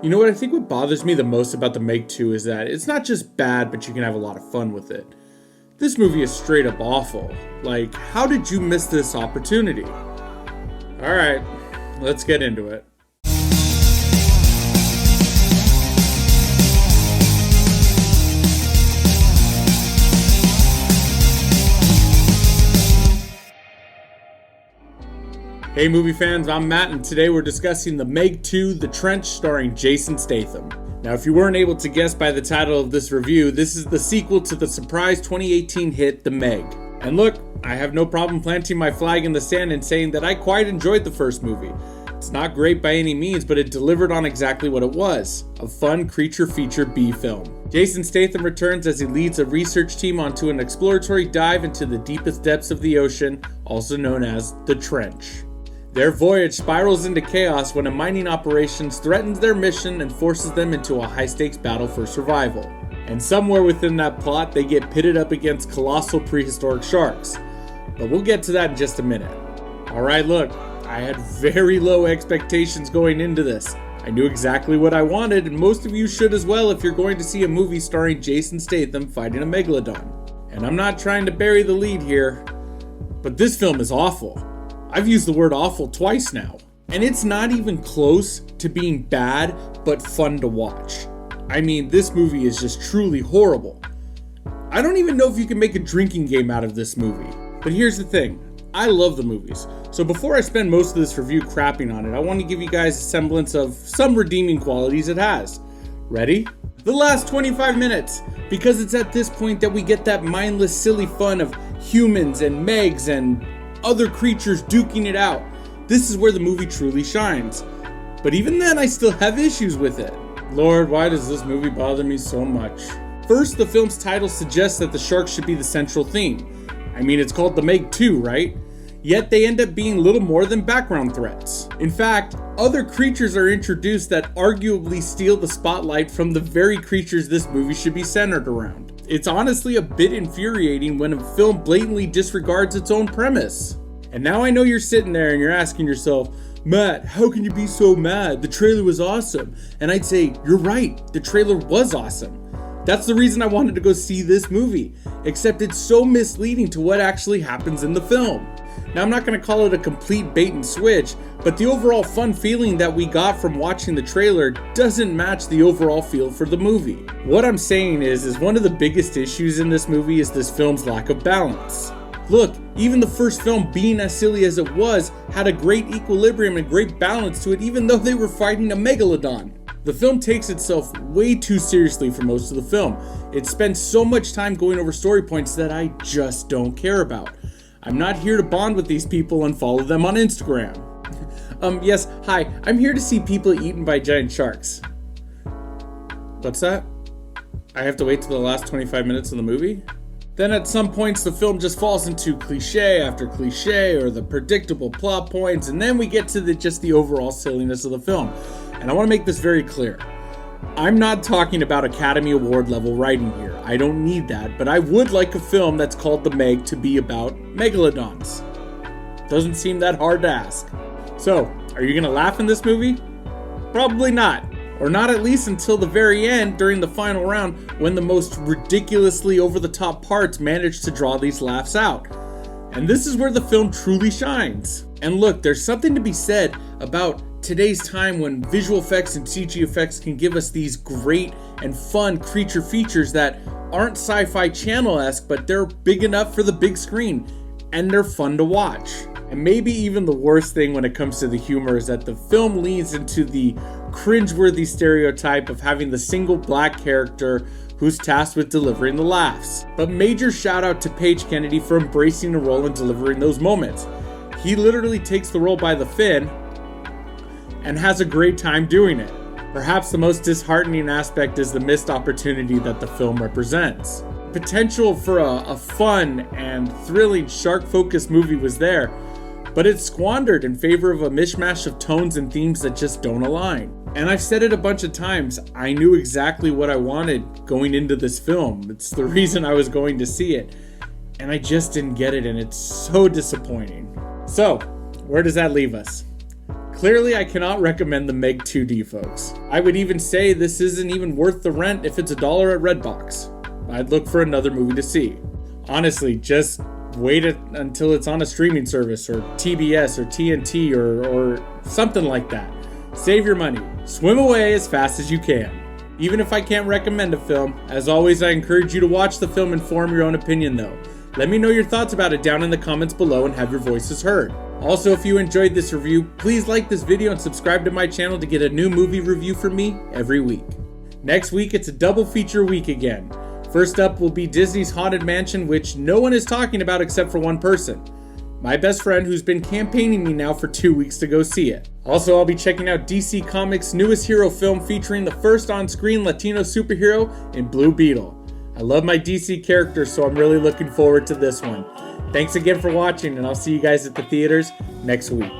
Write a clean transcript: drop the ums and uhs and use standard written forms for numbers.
You know what, I think what bothers me the most about the Meg 2 is that it's not just bad, but you can have a lot of fun with it. This movie is straight up awful. Like, how did you miss this opportunity? Alright, let's get into it. Hey movie fans, I'm Matt, and today we're discussing The Meg 2, The Trench, starring Jason Statham. Now, if you weren't able to guess by the title of this review, this is the sequel to the surprise 2018 hit, The Meg. And look, I have no problem planting my flag in the sand and saying that I quite enjoyed the first movie. It's not great by any means, but it delivered on exactly what it was, a fun creature feature B film. Jason Statham returns as he leads a research team onto an exploratory dive into the deepest depths of the ocean, also known as the Trench. Their voyage spirals into chaos when a mining operation threatens their mission and forces them into a high-stakes battle for survival. And somewhere within that plot, they get pitted up against colossal prehistoric sharks. But we'll get to that in just a minute. Alright, look, I had very low expectations going into this. I knew exactly what I wanted, and most of you should as well if you're going to see a movie starring Jason Statham fighting a megalodon. And I'm not trying to bury the lead here, but this film is awful. I've used the word awful twice now, and it's not even close to being bad, but fun to watch. I mean, this movie is just truly horrible. I don't even know if you can make a drinking game out of this movie. But here's the thing, I love the movies. So before I spend most of this review crapping on it, I want to give you guys a semblance of some redeeming qualities it has. Ready? The last 25 minutes, because it's at this point that we get that mindless, silly fun of humans and Megs and other creatures duking it out. This is where the movie truly shines. But even then, I still have issues with it. Lord, why does this movie bother me so much? First, the film's title suggests that the sharks should be the central theme. I mean, it's called The Meg 2, right? Yet they end up being little more than background threats. In fact, other creatures are introduced that arguably steal the spotlight from the very creatures this movie should be centered around. It's honestly a bit infuriating when a film blatantly disregards its own premise. And now I know you're sitting there and you're asking yourself, Matt, how can you be so mad? The trailer was awesome. And I'd say, you're right, the trailer was awesome. That's the reason I wanted to go see this movie, except it's so misleading to what actually happens in the film. Now, I'm not going to call it a complete bait and switch, but the overall fun feeling that we got from watching the trailer doesn't match the overall feel for the movie. What I'm saying is one of the biggest issues in this movie is this film's lack of balance. Look, even the first film, being as silly as it was, had a great equilibrium and great balance to it, even though they were fighting a megalodon. The film takes itself way too seriously for most of the film. It spends so much time going over story points that I just don't care about. I'm not here to bond with these people and follow them on Instagram. Yes, hi, I'm here to see people eaten by giant sharks. What's that? I have to wait till the last 25 minutes of the movie? Then at some points the film just falls into cliche after cliche or the predictable plot points, and then we get to just the overall silliness of the film. And I want to make this very clear. I'm not talking about Academy Award level writing here. I don't need that, but I would like a film that's called The Meg to be about megalodons. Doesn't seem that hard to ask. So, are you gonna laugh in this movie? Probably not. Or not at least until the very end during the final round when the most ridiculously over-the-top parts manage to draw these laughs out. And this is where the film truly shines. And look, there's something to be said about today's time when visual effects and CG effects can give us these great and fun creature features that aren't sci-fi channel-esque, but they're big enough for the big screen, and they're fun to watch. And maybe even the worst thing when it comes to the humor is that the film leans into the cringeworthy stereotype of having the single black character who's tasked with delivering the laughs. But major shout out to Paige Kennedy for embracing the role and delivering those moments. He literally takes the role by the fin and has a great time doing it. Perhaps the most disheartening aspect is the missed opportunity that the film represents. Potential for a fun and thrilling shark-focused movie was there, but it's squandered in favor of a mishmash of tones and themes that just don't align. And I've said it a bunch of times, I knew exactly what I wanted going into this film. It's the reason I was going to see it, and I just didn't get it, and it's so disappointing. So, where does that leave us? Clearly, I cannot recommend the Meg 2D, folks. I would even say this isn't even worth the rent if it's $1 at Redbox. I'd look for another movie to see. Honestly, just wait until it's on a streaming service or TBS or TNT or something like that. Save your money. Swim away as fast as you can. Even if I can't recommend a film, as always, I encourage you to watch the film and form your own opinion though. Let me know your thoughts about it down in the comments below and have your voices heard. Also, if you enjoyed this review, please like this video and subscribe to my channel to get a new movie review from me every week. Next week, it's a double feature week again. First up will be Disney's Haunted Mansion, which no one is talking about except for one person. My best friend, who's been campaigning me now for 2 weeks to go see it. Also, I'll be checking out DC Comics' newest hero film featuring the first on-screen Latino superhero in Blue Beetle. I love my DC characters, so I'm really looking forward to this one. Thanks again for watching, and I'll see you guys at the theaters next week.